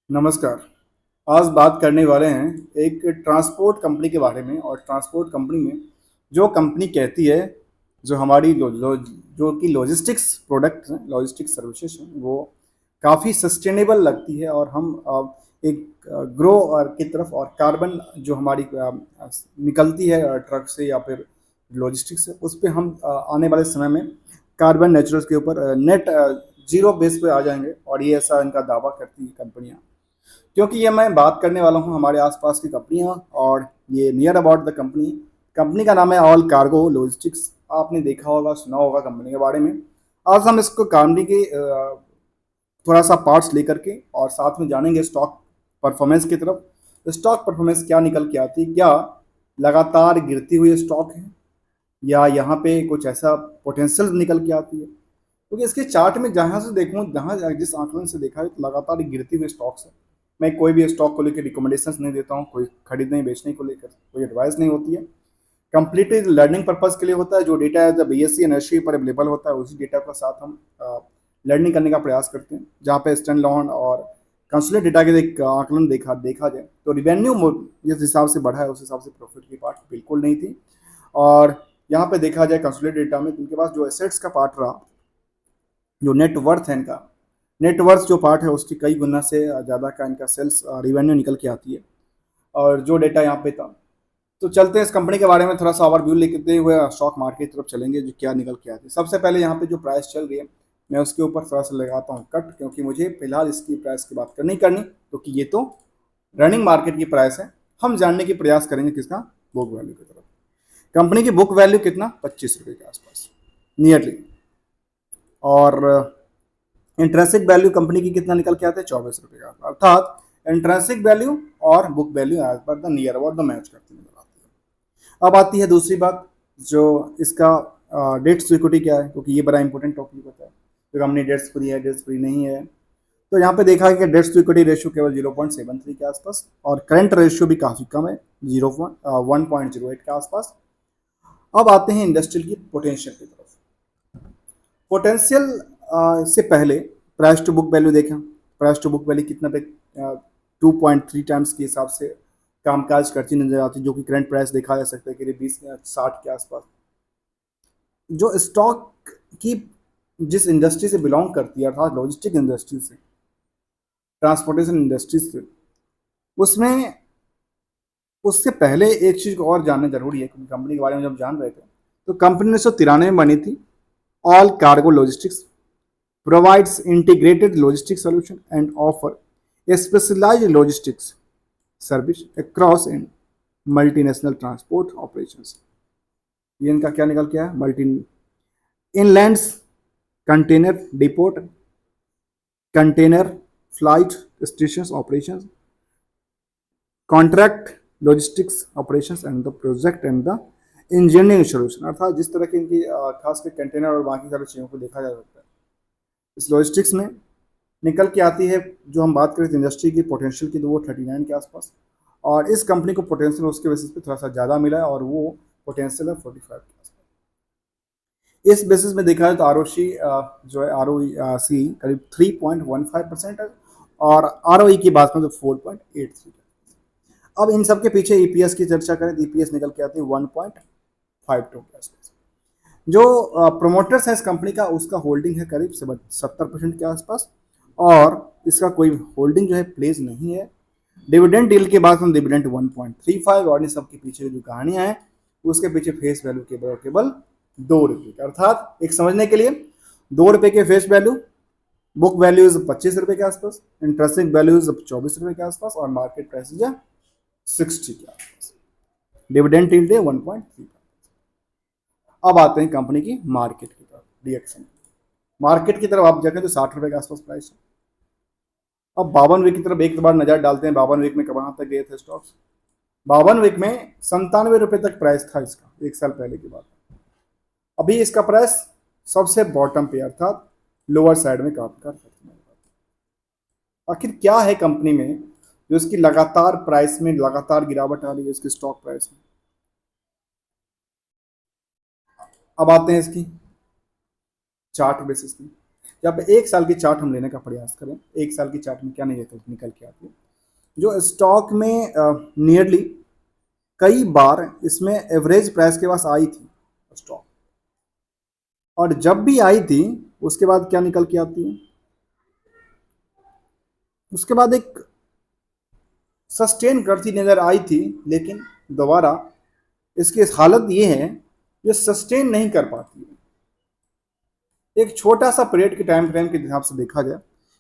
नमस्कार। आज बात करने वाले हैं एक ट्रांसपोर्ट कंपनी के बारे में। और ट्रांसपोर्ट कंपनी में जो कंपनी कहती है, जो हमारी जो कि लॉजिस्टिक्स प्रोडक्ट हैं, लॉजिस्टिक्स सर्विसेज हैं, वो काफ़ी सस्टेनेबल लगती है। और हम एक ग्रो और की तरफ और कार्बन जो हमारी निकलती है ट्रक से या फिर लॉजिस्टिक्स से, उस पे हम आने वाले समय में कार्बन नेचुरल्स के ऊपर नेट जीरो बेस पे आ जाएंगे। और ये ऐसा इनका दावा करती है कंपनियां, क्योंकि ये मैं बात करने वाला हूँ हमारे आसपास की कंपनियाँ। और ये near about the company, company का नाम है ऑल कार्गो लॉजिस्टिक्स। आपने देखा होगा, सुना होगा कंपनी के बारे में। आज हम इसको कंपनी के थोड़ा सा पार्ट्स लेकर के और साथ में जानेंगे स्टॉक परफॉर्मेंस की तरफ। स्टॉक परफॉर्मेंस क्या निकल के आती है, क्या लगातार गिरती हुई स्टॉक है, या यहाँ पे कुछ ऐसा पोटेंशियल निकल के आती है। क्योंकि इसके चार्ट में जहाँ से देखूँ, जहाँ जिस आंकलन से देखा है, तो लगातार गिरती हुई स्टॉक्स है। मैं कोई भी स्टॉक को लेकर रिकमेंडेशंस नहीं देता हूँ, कोई खरीदने बेचने को लेकर कोई एडवाइस नहीं होती है। कंप्लीटली लर्निंग पर्पज के लिए होता है। जो डेटा है जब बीएससी एनएससी पर अवेलेबल होता है, उसी डेटा के साथ हम लर्निंग करने का प्रयास करते हैं। जहाँ पे स्टैंड लॉन और कंसुलेट डेटा के एक आंकलन देखा जाए, तो रिवेन्यू जिस हिसाब से बढ़ा है, उस हिसाब से प्रॉफिट की पार्ट बिल्कुल नहीं थी। और यहाँ पे देखा जाए कंसुलेट डेटा में, इनके पास जो एसेट्स का पार्ट रहा, जो नेटवर्थ है इनका, नेटवर्थ जो पार्ट है उसकी कई गुना से ज़्यादा का इनका सेल्स रिवेन्यू निकल के आती है। और जो डेटा यहाँ पे था, तो चलते हैं इस कंपनी के बारे में थोड़ा सा ओवरव्यू लेते हुए स्टॉक मार्केट की तरफ चलेंगे, जो क्या निकल के आती है। सबसे पहले यहाँ पे जो प्राइस चल रही है, मैं उसके ऊपर थोड़ा सा लगाता हूँ कट, क्योंकि मुझे फिलहाल इसकी प्राइस की बात करनी करनी, क्योंकि ये तो रनिंग मार्केट की प्राइस है। हम जानने की प्रयास करेंगे किसका, बुक वैल्यू की तरफ। कंपनी की बुक वैल्यू कितना, 25 रुपये के आसपास नियरली। और इंट्रेंसिक वैल्यू कंपनी की कितना निकल के आते हैं, 24 रुपये का। अर्थात इंट्रेंसिक वैल्यू और book value as per the near about the match करती नजर आती है। अब आती है दूसरी बात, जो इसका डेट इक्विटी क्या है, क्योंकि ये बड़ा इंपॉर्टेंट टॉपिक होता है। तो कंपनी डेट्स फ्री है, डेट्स फ्री नहीं है। तो यहाँ पे देखा है कि डेट्स इक्विटी रेशियो केवल 0.73 के आसपास, और करंट रेशियो भी काफ़ी कम है, 1.08 के आसपास। अब आते हैं इंडस्ट्रियल की पोटेंशियल की तरफ। पोटेंशियल से पहले प्राइस टू बुक वैल्यू देखें। प्राइस टू बुक वैल्यू कितना पे, 2.3 टाइम्स के हिसाब से कामकाज करती नजर आती है, जो कि करंट प्राइस देखा जा सकता है कि 20-60 के आसपास। जो स्टॉक की जिस इंडस्ट्री से बिलोंग करती है, अर्थात लॉजिस्टिक इंडस्ट्री से, ट्रांसपोर्टेशन इंडस्ट्री से, उसमें उससे पहले एक चीज़ को और जानना जरूरी है, क्योंकि कंपनी के बारे में जब जान रहे थे, तो कंपनी 1993 में बनी थी। All cargo logistics provides integrated logistics solution and offer a specialized logistics service across in multinational transport operations। ये इनका क्या निकल के आया, multi inlands, container depot, container freight station operation, contract logistics operations and the project and the engineering solution. अर्थात जिस तरह की इनकी खास कर कंटेनर और बाकी सारी चीज़ों को देखा जा सकता है इस लॉजिस्टिक्स में निकल के आती है। जो हम बात करें इंडस्ट्री की पोटेंशियल की, तो वो 39 के आसपास। और इस कंपनी को पोटेंशियल उसके बेसिस पे थोड़ा सा ज़्यादा मिला है, और वो पोटेंशियल है 45 के आसपास। इस बेसिस में देखा जाए तो आर जो है, ROC करीब 3.15% है। और ROE की बात करें तो 4.83। अब इन सब के पीछे EPS की चर्चा करें, तो EPS निकल के आती है 1.52 के आसपास। जो प्रोमोटर्स है इस कंपनी का, उसका होल्डिंग है करीब 70% के आसपास। और इसका कोई होल्डिंग जो है प्लेस नहीं है। डिविडेंड डील के बाद हम डिविडेंड 1.35, और इन सब के पीछे जो कहानियां हैं, उसके पीछे फेस वैल्यू केवल और केवल 2 रुपये। अर्थात एक समझने के लिए, 2 रुपये के फेस वैल्यू, बुक वैल्यूज 25 रुपये के आसपास, इंटरेस्टिंग वैल्यूज 24 रुपये के आसपास, और मार्केट प्राइस 60 के आसपास। Dividend deal day 1.3। अब आते हैं कंपनी की मार्केट की तरफ, रिएक्शन। मार्केट की तरफ आप देखें तो 60 रुपये के आसपास प्राइस है। अब 52 वीक की तरफ एक बार नजर डालते हैं। 52 वीक में कहाँ तक गए थे स्टॉक्स, 52 वीक में 97 रुपये तक प्राइस था इसका, एक साल पहले की बात। अभी इसका प्राइस सबसे बॉटम पे, अर्थात लोअर साइड में काम कर सकते हैं। आखिर क्या है कंपनी में जो इसकी लगातार प्राइस में लगातार गिरावट आ रही है, इसकी स्टॉक प्राइस में। अब आते हैं इसकी चार्ट बेसिस में। यहाँ पे एक साल की चार्ट हम लेने का प्रयास करें, एक साल की चार्ट में क्या नहीं निकल के आती है, जो स्टॉक में नियरली कई बार इसमें एवरेज प्राइस के पास आई थी स्टॉक, और जब भी आई थी उसके बाद क्या निकल के आती है, उसके बाद एक सस्टेन करती नजर आई थी, लेकिन दोबारा इसकी हालत ये है, ये सस्टेन नहीं कर पाती है। एक छोटा सा पीरियड के टाइम फ्रेम के हिसाब से देखा जाए,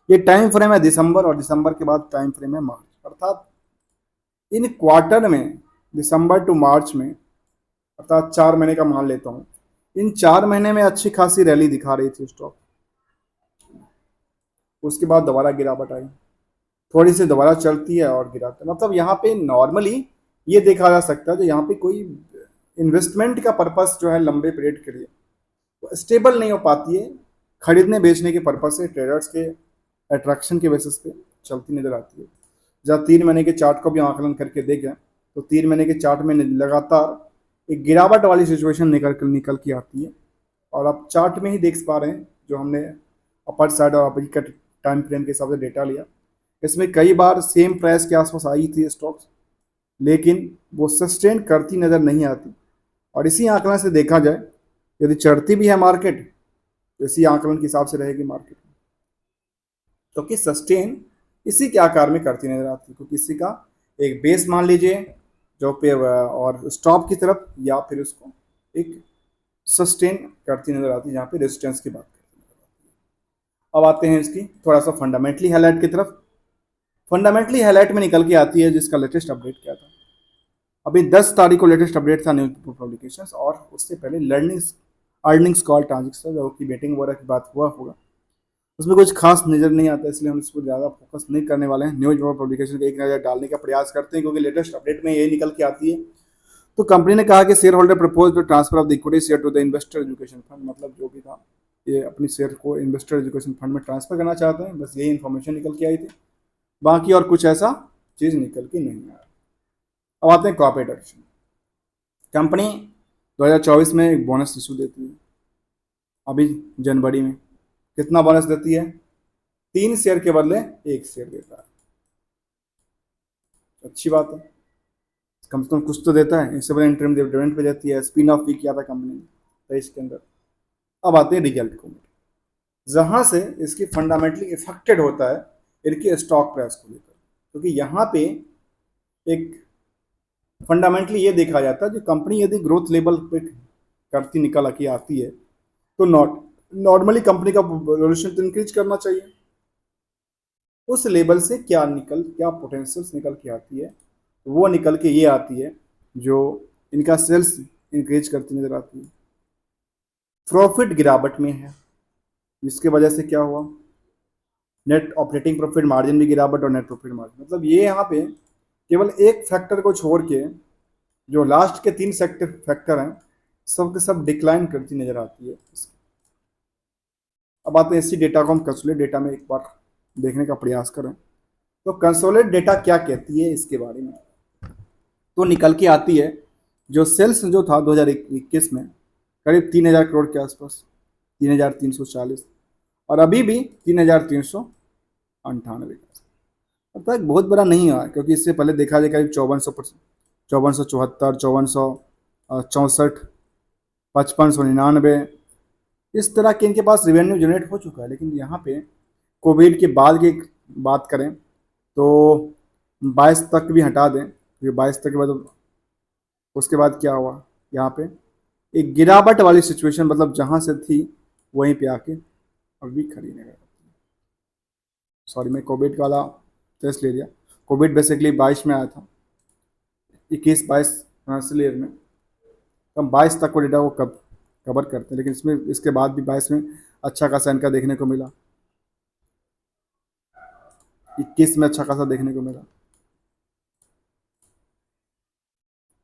ये टाइम फ्रेम है दिसंबर, और दिसंबर के बाद टाइम फ्रेम है मार्च, अर्थात इन क्वार्टर में दिसंबर टू मार्च में, अर्थात 4 महीने का मान लेता हूँ, इन 4 महीने में अच्छी खासी रैली दिखा रही थी स्टॉक, उसके बाद दोबारा गिरावट आई, थोड़ी सी दोबारा चलती है और गिराता है। मतलब यहाँ पे नॉर्मली ये देखा जा सकता है कि यहाँ पे कोई इन्वेस्टमेंट का पर्पस जो है लंबे पीरियड के लिए तो स्टेबल नहीं हो पाती है, खरीदने बेचने के पर्पस से ट्रेडर्स के अट्रैक्शन के बेसिस पे चलती नजर आती है। जब 3 महीने के चार्ट को भी आकलन करके देखें तो 3 महीने के चार्ट में लगातार एक गिरावट वाली सिचुएशन निकल के आती है, और आप चार्ट में ही देख पा रहे हैं, जो हमने अपर साइड और अपर कट टाइम फ्रेम के हिसाब से डेटा लिया, इसमें कई बार सेम प्राइस के आसपास आई थी स्टॉक्स, लेकिन वो सस्टेन करती नज़र नहीं आती। और इसी आंकलन से देखा जाए, यदि चढ़ती भी है मार्केट तो इसी आंकलन के हिसाब से रहेगी मार्केट, क्योंकि सस्टेन इसी के आकार में करती नजर आती है, क्योंकि इसी का एक बेस मान लीजिए जो पे और स्टॉप की तरफ, या फिर उसको एक सस्टेन करती नजर आती है जहाँ पे रेजिस्टेंस की बात करती नजर आती है। अब आते हैं इसकी थोड़ा सा फंडामेंटली हाईलाइट की तरफ। फंडामेंटली हाईलाइट में निकल के आती है जिसका लेटेस्ट अपडेट क्या था, अभी 10 तारीख को लेटेस्ट अपडेट था न्यूज़पेपर पब्लिकेशंस, और उससे पहले अर्निंग्स कॉल ट्रांजेक्शन जो कि बेटिंग वगैरह की बात हुआ होगा, उसमें कुछ खास नज़र नहीं आता, इसलिए हम इस पर ज़्यादा फोकस नहीं करने वाले हैं। न्यूज़ पेपर पब्लिकेशन का एक नज़र डालने का प्रयास करते हैं, क्योंकि लेटेस्ट अपडेट में ये निकल के आती है। तो कंपनी ने कहा कि share holder propose to transfer of the equity share to the investor education fund, मतलब जो भी था ये अपनी शेयर को इन्वेस्टर एजुकेशन फंड में ट्रांसफर करना चाहते हैं, बस यही इन्फॉर्मेशन निकल के आई थी, बाकी और कुछ ऐसा चीज़ निकल के नहीं आया। अब आते हैं कॉर्पोरेट एक्शन। कंपनी 2024 में एक बोनस इशू देती है, अभी जनवरी में कितना बोनस देती है, 3 शेयर के बदले 1 शेयर देता है, अच्छी बात है, कम से कम कुछ तो देता है। इससे बड़े इंटरम डिविडेंड पे देती है, स्पिन ऑफ भी किया था कंपनी ने 23 के अंदर। अब आते हैं रिजल्ट को, जहाँ से इसकी फंडामेंटली इफेक्टेड होता है इनके स्टॉक प्राइस को लेकर, क्योंकि यहाँ पे एक फंडामेंटली ये देखा जाता है कि कंपनी यदि ग्रोथ लेवल पे करती निकल के आती है तो नॉर्मली कंपनी का वैल्यूएशन तो इंक्रीज करना चाहिए, उस लेवल से क्या पोटेंशियल्स निकल के आती है, वो निकल के ये आती है जो इनका सेल्स इंक्रीज करती नजर आती है। प्रॉफिट गिरावट में है, जिसके वजह से क्या हुआ, नेट ऑपरेटिंग प्रॉफिट मार्जिन भी गिरावट और नेट प्रॉफिट मार्जिन, मतलब ये यहाँ पे केवल एक फैक्टर को छोड़ के जो लास्ट के 3 फैक्टर हैं सब के सब डिक्लाइन करती नजर आती है। अब आते हैं इसी डेटा को हम कंसोलिडेट डेटा में एक बार देखने का प्रयास करें, तो कंसोलिडेट डेटा क्या कहती है इसके बारे में, तो निकल के आती है जो सेल्स जो था 2021 में करीब 3,000 करोड़ के आसपास, 3,340, और अभी भी 3,398, मतलब एक बहुत बड़ा नहीं हुआ, क्योंकि इससे पहले देखा जाए करीब 5474, 5464, 5599, इस तरह के इनके पास रेवेन्यू जनरेट हो चुका है। लेकिन यहाँ पे कोविड के बाद की बात करें तो 22 तक भी हटा दें, क्योंकि 22 तक के बाद उसके बाद क्या हुआ, यहाँ पे एक गिरावट वाली सिचुएशन, मतलब जहाँ से थी वहीं पे आके अभी खड़ी नहीं रही। सॉरी, मैं कोविड वाला टेस्ट ले लिया, कोविड बेसिकली 22 में आया था, 21-22 फाइनेंशियल ईयर में, तो हम 22 तक को डेटा को कवर करते हैं, लेकिन इसमें इसके बाद भी 22 में अच्छा खासा इनका देखने को मिला, 21 में अच्छा खासा देखने को मिला।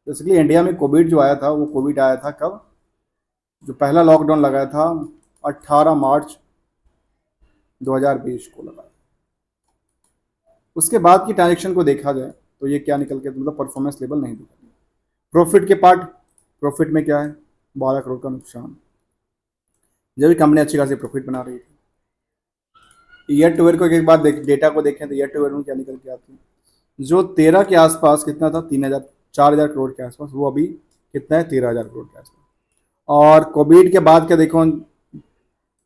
बेसिकली इंडिया में कोविड जो आया था, वो कोविड आया था कब, जो पहला लॉकडाउन लगाया था 18 मार्च 2020 को लगा। उसके बाद की ट्रांजेक्शन को देखा जाए तो ये क्या निकल के, मतलब परफॉर्मेंस लेवल नहीं दिखा। प्रॉफिट के पार्ट, प्रॉफिट में क्या है, 12 करोड़ का नुकसान, जब भी कंपनी अच्छी खासी प्रॉफिट बना रही थी, ईयर टू ईयर को एक बार डेटा को देखें तो ईयर टू ईयर में क्या निकल के आती है, जो 13 के आसपास कितना था, 3,000 4,000 करोड़ के आसपास, वो अभी कितना है, 13,000 करोड़ के आसपास। और कोविड के बाद क्या देखो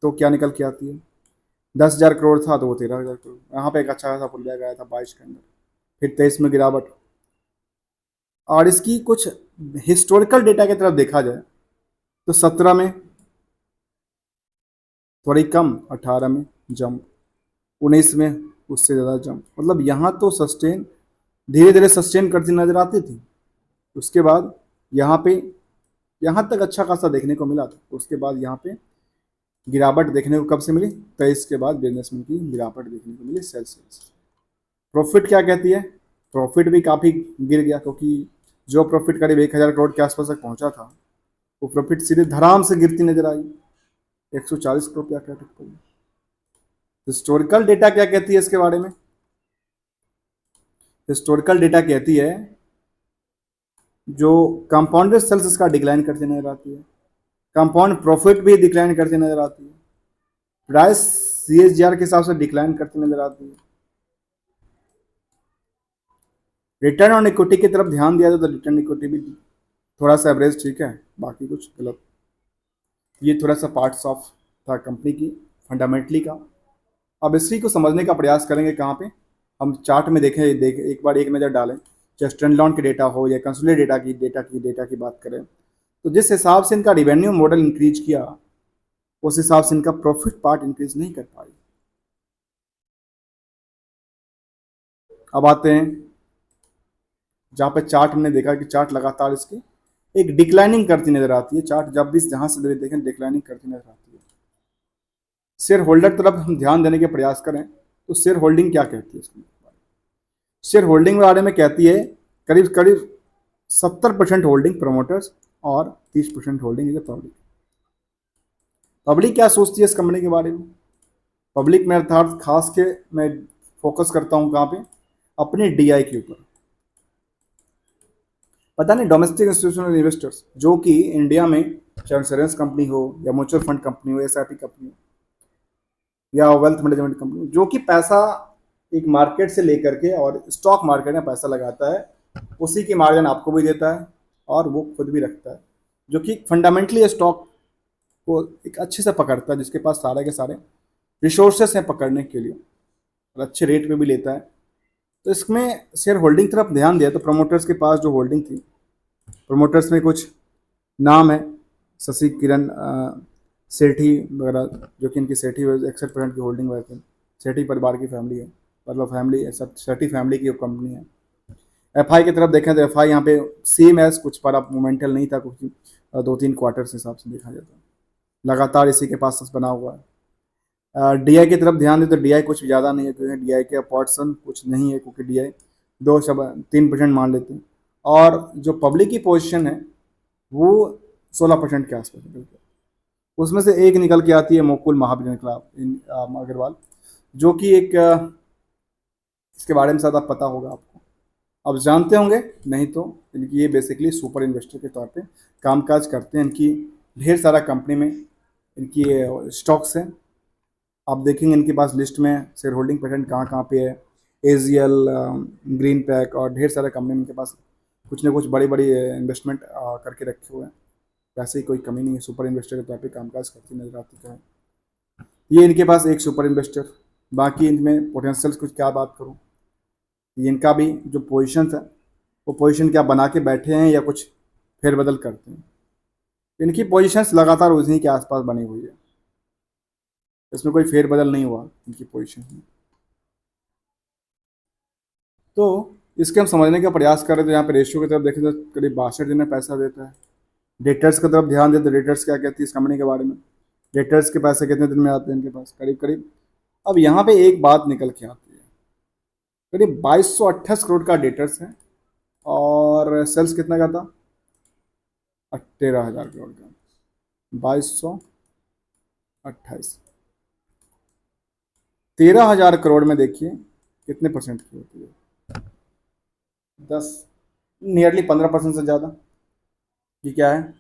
तो क्या निकल के आती है, 10,000 करोड़ था तो वो 13,000 करोड़, यहाँ पे एक अच्छा खासा पुल बैक आया था 22 के अंदर, फिर 23 में गिरावट। और इसकी कुछ हिस्टोरिकल डेटा की तरफ देखा जाए तो 17 में थोड़ी कम, 18 में जंप, 19 में उससे ज़्यादा जंप, मतलब यहाँ तो सस्टेन, धीरे धीरे सस्टेन करती नजर आती थी। उसके बाद यहाँ पे, यहाँ तक अच्छा खासा देखने को मिला था, उसके बाद यहाँ पे गिरावट देखने को कब से मिली, 23 के बाद बिजनेस में की गिरावट देखने को मिली सेल्स। प्रॉफिट क्या कहती है, प्रॉफिट भी काफ़ी गिर गया, क्योंकि जो प्रॉफिट करीब 1,000 करोड़ के आसपास तक पहुंचा था, वो प्रॉफिट सीधे धड़ाम से गिरती नजर आई, 140 करोड़ पे आकर अटक पड़ी। हिस्टोरिकल डेटा क्या कहती है इसके बारे में, हिस्टोरिकल डेटा कहती है जो कंपाउंडेड सेल्स इसका डिक्लाइन करती नजर आती है, कंपाउंड प्रॉफिट भी डिक्लाइन करती नजर आती है, प्राइस सीएजीआर के हिसाब से डिक्लाइन करती नजर आती है। रिटर्न ऑन इक्विटी की तरफ ध्यान दिया जाए तो रिटर्न इक्विटी भी थोड़ा सा एवरेज ठीक है, बाकी कुछ गलत। ये थोड़ा सा पार्ट्स ऑफ था कंपनी की फंडामेंटली का। अब इसी को समझने का प्रयास करेंगे कहाँ पे, हम चार्ट में देखें, एक बार एक नज़र डालें, चाहे स्टैंड अलोन के डेटा हो या कंसोलिडेटेड डेटा की बात करें, तो जिस हिसाब से इनका रिवेन्यू मॉडल इंक्रीज किया, उस हिसाब से इनका प्रॉफिट पार्ट इंक्रीज नहीं कर पाई। अब आते हैं जहाँ पे चार्ट हमने देखा कि चार्ट लगातार इसकी एक डिक्लाइनिंग करती नजर आती है, चार्ट जब भी जहाँ से देखें डिक्लाइनिंग करती नजर आती है। शेयर होल्डर तरफ हम ध्यान देने के प्रयास करें तो शेयर होल्डिंग क्या कहती है इसके बारे में, शेयर होल्डिंग के बारे में कहती है करीब करीब 70% होल्डिंग प्रमोटर्स और 30% होल्डिंग इज पब्लिक। पब्लिक क्या सोचती है इस कंपनी के बारे में, पब्लिक में अर्थात खास के मैं फोकस करता हूँ कहाँ पे, अपने डीआई के ऊपर। पता नहीं डोमेस्टिक इंस्टीट्यूशनल इन्वेस्टर्स जो कि इंडिया में चाहे इंश्योरेंस कंपनी हो या म्यूचुअल फंड कंपनी हो, एसआईपी कंपनी हो या वेल्थ मैनेजमेंट कंपनी, जो कि पैसा एक मार्केट से लेकर के और स्टॉक मार्केट में पैसा लगाता है, उसी की मार्जिन आपको भी देता है और वो खुद भी रखता है, जो कि फंडामेंटली स्टॉक को एक अच्छे से पकड़ता है, जिसके पास सारे के सारे रिसोर्सेस हैं पकड़ने के लिए और अच्छे रेट पे भी लेता है। तो इसमें शेयर होल्डिंग तरफ ध्यान दिया तो प्रमोटर्स के पास जो होल्डिंग थी, प्रमोटर्स में कुछ नाम है, शशि किरण सेठी वगैरह, जो कि इनकी सेठी 61% की होल्डिंग वगैरह, सेठी परिवार की फैमिली है, मतलब फैमिली सब सेठी फैमिली की कंपनी है। एफआई की तरफ देखें तो एफआई यहाँ पे सेम एज कुछ पर अब मोमेंटल नहीं था, कुछ 2-3 क्वार्टर के हिसाब से देखा जाए तो लगातार इसी के पास बना हुआ है। डीआई की तरफ ध्यान दें तो डीआई कुछ ज़्यादा नहीं है, क्योंकि डीआई के अपॉर्सन कुछ नहीं है, क्योंकि डीआई 3% मान लेते हैं, और जो पब्लिक की पोजीशन है वो 16% के आसपास निकल के, उसमें से एक निकल के आती है मुकुल महावीर निकला अग्रवाल, जो कि एक इसके बारे में शायद आप पता होगा आपको, आप जानते होंगे, नहीं तो इनकी ये बेसिकली सुपर इन्वेस्टर के तौर पे कामकाज करते हैं। इनकी ढेर सारा कंपनी में इनकी स्टॉक्स हैं, आप देखेंगे इनके पास लिस्ट में शेयर होल्डिंग पैटर्न कहाँ कहाँ पे है, एजीएल, ग्रीन पैक और ढेर सारे कंपनी इनके पास कुछ ना कुछ बड़ी बड़ी इन्वेस्टमेंट करके रखे हुए हैं, वैसे ही कोई कमी नहीं है, सुपर इन्वेस्टर के तौर पे कामकाज करती नजर आती है। ये इनके पास एक सुपर इन्वेस्टर, बाकी इनमें पोटेंशियल्स कुछ क्या बात करूँ, इनका भी जो पोजीशन है वो पोजीशन क्या बना के बैठे हैं या कुछ फेरबदल करते हैं, इनकी पोजीशंस लगातार उसी के आसपास बनी हुई है, इसमें कोई फेरबदल नहीं हुआ इनकी पोजीशन में। तो इसके हम समझने का प्रयास करें तो यहाँ पे रेशियो की तरफ देखें तो करीब 62 दिन में पैसा देता है। डेटर्स की तरफ ध्यान दें तो डेटर्स क्या कहती है इस कंपनी के बारे में, डेटर्स के पैसे कितने दिन में आते हैं इनके पास, करीब करीब। अब यहाँ पे एक बात निकल के आती है, करीब 2228 करोड़ का डेटर्स है और सेल्स कितना का था, 13,000 करोड़ का, 2228, 13,000 करोड़ में देखिए कितने परसेंट की होती है, 10, नियरली 15% से ज़्यादा। ये क्या है,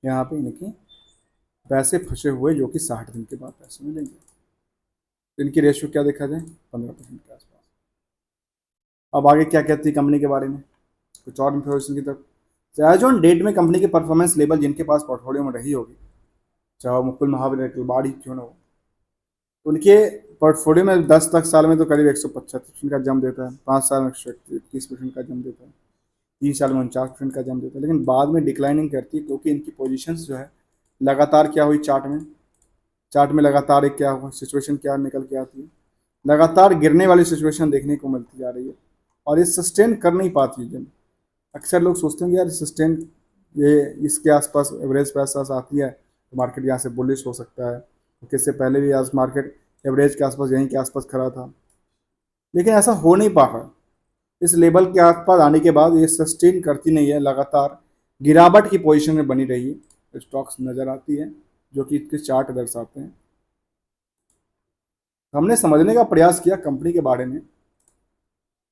यहाँ पे इनके पैसे फंसे हुए जो कि 60 दिन के बाद पैसे मिलेंगे। इनकी रेशियो क्या देखा जाए, 15% के आसपास। अब आगे क्या कहती है कंपनी के बारे में, कुछ और इन्फॉर्मेशन की तरफ। एज ऑन डेट में कंपनी के परफॉर्मेंस लेवल जिनके पास पोर्टफोलियो में रही होगी, चाहे वो मुकुल महावीर बाड़ी क्यों ना हो, उनके पोर्टफोलियो में 10 तक साल में तो करीब 175% का जम देता है, 5 साल में 121% का जम देता है, 3 साल में 49% का जम देता है, लेकिन बाद में डिक्लाइनिंग करती है क्योंकि इनकी पोजीशंस जो है लगातार क्या हुई, चार्ट में लगातार एक क्या हुआ सिचुएशन क्या निकल के आती है, लगातार गिरने वाली सिचुएशन देखने को मिलती जा रही है और ये सस्टेन कर नहीं पाती है। जब अक्सर लोग सोचते हैं कि यार सस्टेन, ये इसके आसपास एवरेज पैसा आती है तो मार्केट यहाँ से बुलिश हो सकता है, क्योंकि इससे पहले भी आज मार्केट एवरेज के आसपास यहीं के आसपास खड़ा था, लेकिन ऐसा हो नहीं पा रहा। इस लेवल के आसपास आने के बाद ये सस्टेन करती नहीं है, लगातार गिरावट की पोजीशन में बनी रही है, स्टॉक्स नज़र आती है जो कि इसके चार्ट दर्शाते हैं। हमने समझने का प्रयास किया कंपनी के बारे में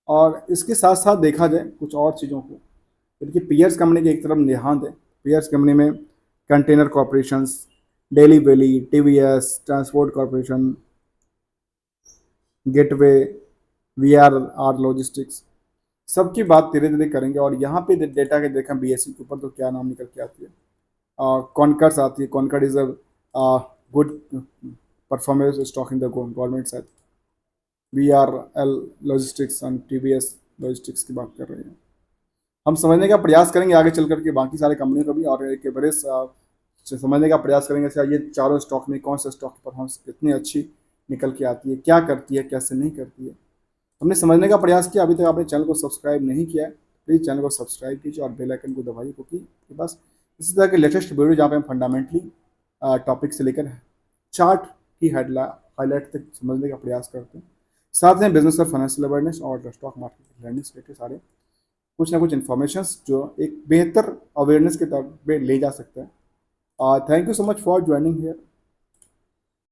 और इसके साथ साथ देखा जाए कुछ और चीज़ों को, क्योंकि पीयर्स कंपनी की एक तरफ निहान है। पीयर्स कंपनी में container corporations, daily valley, TVS, transport corporation, gateway, VRR logistics, सबकी बात धीरे धीरे करेंगे। और यहाँ पे डेटा के देखा बीएससी के ऊपर तो क्या नाम निकल के आती है, कॉन्कर्स आती है। Conquer is a good performance stock in the government side. VRL logistics and TVS logistics की बात कर रहे हैं। हम समझने का प्रयास करेंगे आगे चल करके बाकी सारे कंपनियों को भी, और एक एवरेज समझने का प्रयास करेंगे ये चारों स्टॉक में कौन सा स्टॉक की परफॉर्मेंस कितनी अच्छी निकल के आती है, क्या करती है, कैसे नहीं करती है, हमने समझने का प्रयास किया। अभी तक आपने चैनल को सब्सक्राइब नहीं किया है, प्लीज़ चैनल को सब्सक्राइब कीजिए और बेल आइकन को दबाइए, क्योंकि आपके पास इसी तरह के लेटेस्ट वीडियो जहाँ पे हम फंडामेंटली टॉपिक से लेकर चार्ट की हाईलाइट तक समझने का प्रयास करते हैं। साथ में बिजनेस और फाइनेंशियल अवेयरनेस और स्टॉक मार्केट लर्निंग से रिलेटेड सारे कुछ ना कुछ इन्फॉर्मेशन जो एक बेहतर अवेयरनेस के तौर पे ले जा सकता है। Thank you so much for joining here.